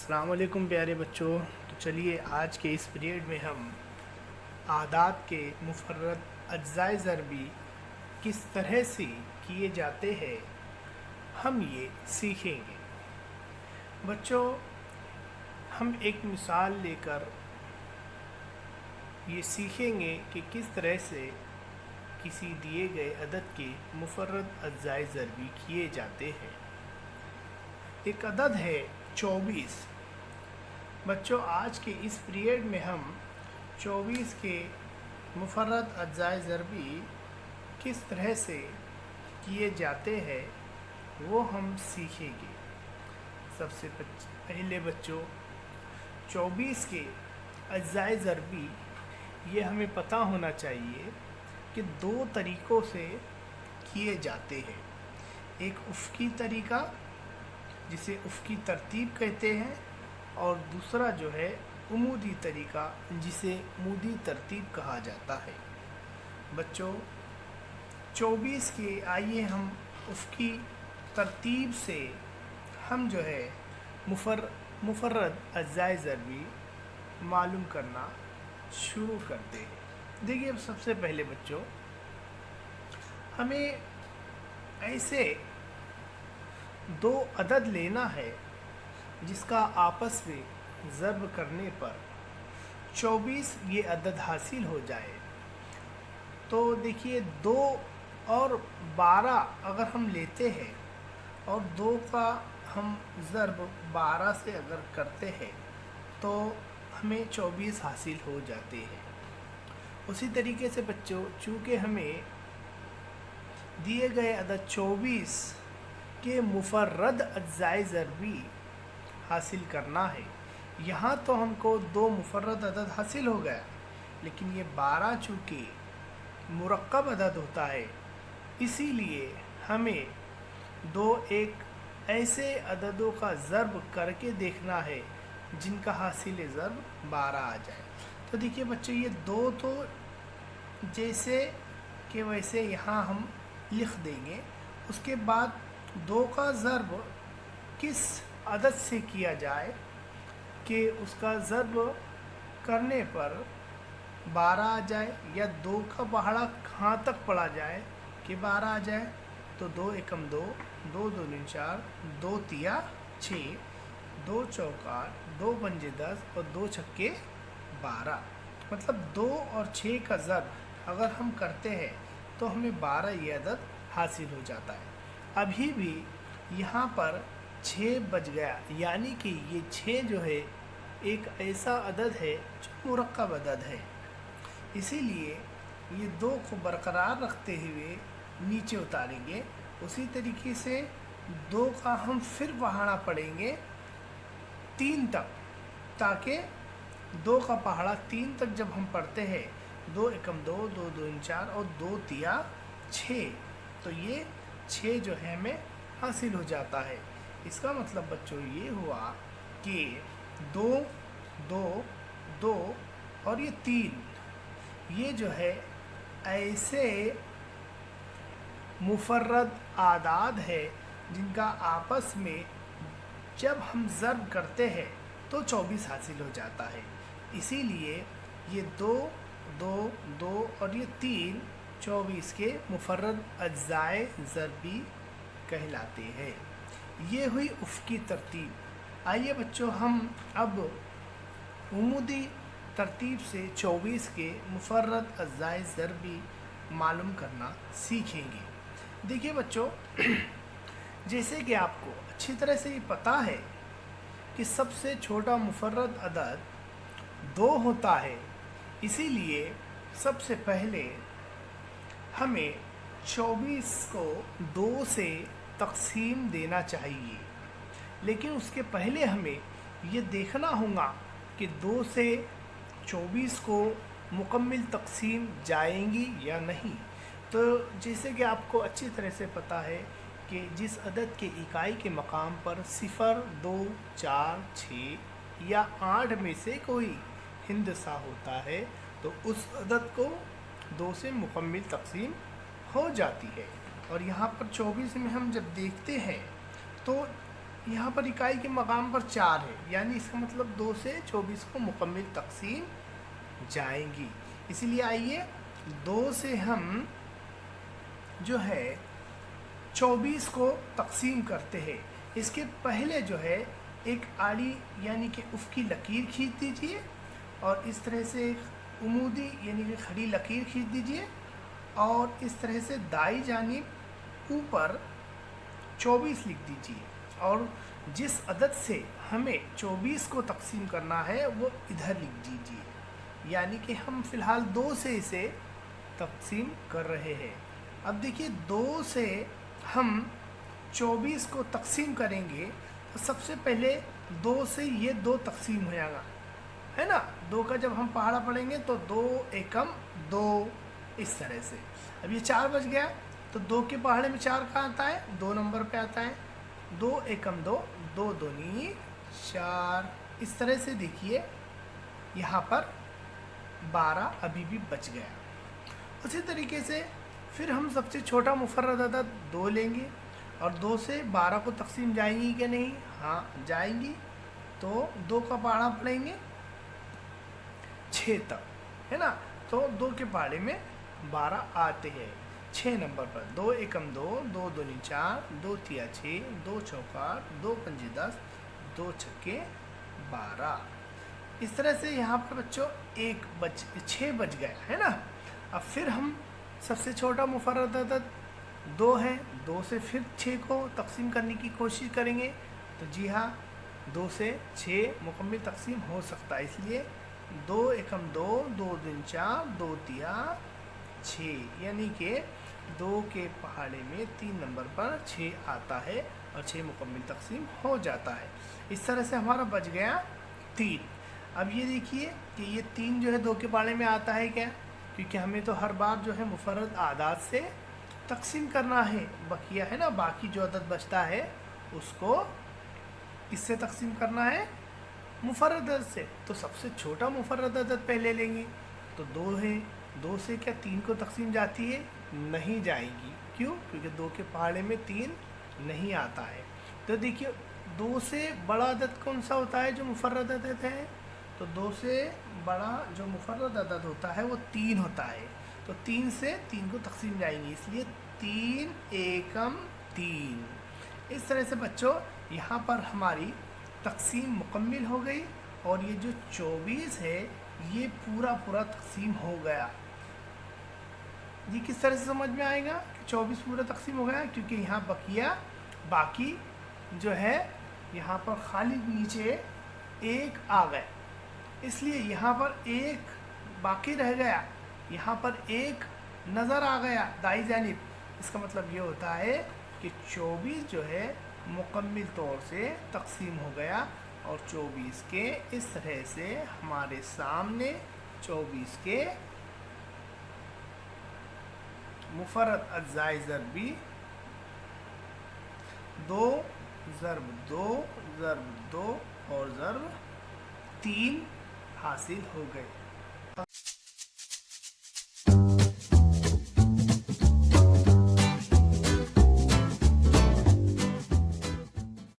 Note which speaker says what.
Speaker 1: अस्सलाम वालेकुम प्यारे बच्चों। तो चलिए आज के इस पीरियड में हम आदात के मुफर्रद अज्जाए ज़रबी किस तरह से किए जाते हैं हम ये सीखेंगे। बच्चों, हम एक मिसाल लेकर ये सीखेंगे कि किस तरह से किसी दिए गए अदद के मुफर्रद अज्जाए ज़रबी किए जाते हैं। एक अदद है 24। बच्चों, आज के इस पीरियड में हम 24 के मुफर्रद अज्जाए ज़रबी किस तरह से किए जाते हैं वो हम सीखेंगे। सबसे पहले बच्चों, 24 के अज्जाए ज़रबी ये हमें पता होना चाहिए कि दो तरीक़ों से किए जाते हैं। एक उफ़क़ी तरीक़ा जिसे उफ़क़ी तरतीब कहते हैं, और दूसरा जो है उमूदी तरीक़ा जिसे उमूदी तरतीब कहा जाता है। बच्चों, 24 के आइए हम उफ़क़ी तरतीब से हम जो है मुफर्रद अज्जाए ज़रबी मालूम करना शुरू करते हैं। देखिए, अब सबसे पहले बच्चों हमें ऐसे दो अदद लेना है जिसका आपस में ज़र्ब करने पर 24 ये अदद हासिल हो जाए। तो देखिए, 2 और 12 अगर हम लेते हैं और 2 का हम ज़र्ब 12 से अगर करते हैं तो हमें 24 हासिल हो जाते हैं। उसी तरीके से बच्चों, चूँकि हमें दिए गए अदद 24 के मुफर्रद अज्जाए ज़रबी हासिल करना है, यहाँ तो हमको 2 मुफर्रद अदद हासिल हो गया, लेकिन ये 12 चूँकि मुरक्कब अदद होता है, इसीलिए हमें 2 एक ऐसे अददों का ज़र्ब करके देखना है जिनका हासिल ज़र्ब 12 आ जाए। तो देखिए बच्चों, ये 2 तो जैसे कि वैसे यहाँ हम लिख देंगे। उसके बाद 2 का ज़र्ब किस अदद से किया जाए कि उसका ज़र्ब करने पर 12 आ जाए, या 2 का पहाड़ा कहाँ तक पड़ा जाए कि 12 आ जाए। तो 2 एकम 2, 2 दूनी 4, 2 तिया 6, 2 चौका 2 पंजे 10 और 2 छक्के 12। मतलब 2 और 6 का ज़र्ब अगर हम करते हैं तो हमें 12 ये अदद हासिल हो जाता है। अभी भी यहाँ पर 6 बच गया, यानी कि ये 6 जो है एक ऐसा अदद है जो मुरक्कब अदद है। इसीलिए ये 2 को बरकरार रखते हुए नीचे उतारेंगे। उसी तरीके से 2 का हम फिर पहाड़ा पढ़ेंगे 3 तक, ताकि 2 का पहाड़ा 3 तक जब हम पढ़ते हैं 2 एकम 2, 2 दूनी 4 और 2 तिया 6, तो ये 6 जो है हमें हासिल हो जाता है। इसका मतलब बच्चों ये हुआ कि 2, 2, 2 और ये 3, ये जो है ऐसे मुफर्रद आदाद है जिनका आपस में जब हम ज़र्ब करते हैं तो 24 हासिल हो जाता है। इसीलिए ये 2, 2, 2 और ये 3 24 के मुफर्रद अज्जाए ज़रबी कहलाते हैं। ये हुई उफ़क़ी तरतीब। आइए बच्चों, हम अब उमूदी तरतीब से 24 के मुफर्रद अज्जाए ज़रबी मालूम करना सीखेंगे। देखिए बच्चों, जैसे कि आपको अच्छी तरह से ये पता है कि सबसे छोटा मुफर्रद अदद 2 होता है, इसीलिए सबसे पहले हमें 24 को 2 से तक़सीम देना चाहिए। लेकिन उसके पहले हमें ये देखना होगा कि 2 से 24 को मुकम्मिल तक़सीम जाएंगी या नहीं। तो जैसे कि आपको अच्छी तरह से पता है कि जिस अदद के इकाई के मकाम पर 0, 2, 4, 6 या 8 में से कोई हिंदसा होता है तो उस अदद को 2 से मुकम्मिल तक़सीम हो जाती है। और यहाँ पर 24 में हम जब देखते हैं तो यहाँ पर इकाई के मकाम पर 4 है, यानी इसका मतलब 2 से 24 को मुकम्मल तकसीम जाएंगी। इसीलिए आइए 2 से हम जो है 24 को तकसीम करते हैं। इसके पहले जो है एक आड़ी यानी कि उफ़क़ी लकीर खींच दीजिए और इस तरह से एक उमूदी यानी कि खड़ी लकीर खींच दीजिए और इस तरह से दाई जानिब ऊपर 24 लिख दीजिए और जिस अदद से हमें 24 को तकसीम करना है वो इधर लिख दीजिए, यानी कि हम फ़िलहाल 2 से इसे तकसीम कर रहे हैं। अब देखिए 2 से हम 24 को तकसीम करेंगे तो सबसे पहले 2 से ये 2 तकसीम हो जाएगा, है ना। 2 का जब हम पहाड़ा पढ़ेंगे तो 2 एकम 2 इस तरह से। अब ये 4 बज गया तो 2 के पहाड़े में 4 कहाँ आता है, 2 नंबर पे आता है। 2 एकम 2, 2 दूनी 4, इस तरह से देखिए यहाँ पर 12 अभी भी बच गया। उसी तरीके से फिर हम सबसे छोटा मुफर्रद अदद 2 लेंगे और 2 से 12 को तकसीम जाएंगी कि नहीं, हाँ जाएंगी। तो 2 का पहाड़ा पढ़ेंगे 6 तक, है ना। तो 2 के पहाड़े में 12 आते हैं 6 नंबर पर। 2 एकम 2, 2 दूनी 4, 2 तिया 6, 2 चौका 2 पंजे 10, 2 छक्के 12। इस तरह से यहाँ पर बच्चों 6 बज गया, है ना। अब फिर हम सबसे छोटा मुफर्रद अदद 2 है, 2 से फिर 6 को तकसीम करने की कोशिश करेंगे। तो जी हाँ, 2 से 6 मुकम्मल तकसीम हो सकता है। इसलिए 2 एकम 2, 2 दूनी 4, 2 तिया 6, यानी कि 2 के पहाड़े में 3 नंबर पर 6 आता है और 6 मुकम्मल तकसीम हो जाता है। इस तरह से हमारा बच गया 3। अब ये देखिए कि ये 3 जो है 2 के पहाड़े में आता है क्या, क्योंकि हमें तो हर बार जो है मुफर्रद आदाद से तकसीम करना है, बकिया है ना, बाकी जो अदद बचता है उसको किससे तकसीम करना है, मुफर्रद अदद से। तो सबसे छोटा मुफर्रद अदद पहले लेंगे तो 2 है। 2 से क्या 3 को तकसीम जाती है, नहीं जाएगी। क्यों, क्योंकि 2 के पहाड़े में 3 नहीं आता है। तो देखिए 2 से बड़ा अदद कौन सा होता है जो मुफर्रद अदद है, तो 2 से बड़ा जो मुफर्रद अदद होता है वो 3 होता है। तो 3 से 3 को तकसीम जाएंगी, इसलिए 3 एकम 3। इस तरह से बच्चों यहाँ पर हमारी तकसीम मुकम्मल हो गई और ये जो 24 है ये पूरा तकसीम हो गया। ये किस तरह से समझ में आएगा कि 24 पूरा तकसीम हो गया, क्योंकि यहाँ बकिया बाकी जो है यहाँ पर खाली नीचे 1 आ गए, इसलिए यहाँ पर 1 बाकी रह गया, यहाँ पर 1 नज़र आ गया दाई जानिब। इसका मतलब ये होता है कि 24 जो है मुकम्मल तौर से तकसीम हो गया और 24 के इस तरह से हमारे सामने 24 के मुफर्रद अज्जाए ज़रबी 2 ज़रब 2 ज़रब 2 और ज़रब 3 हासिल हो गए।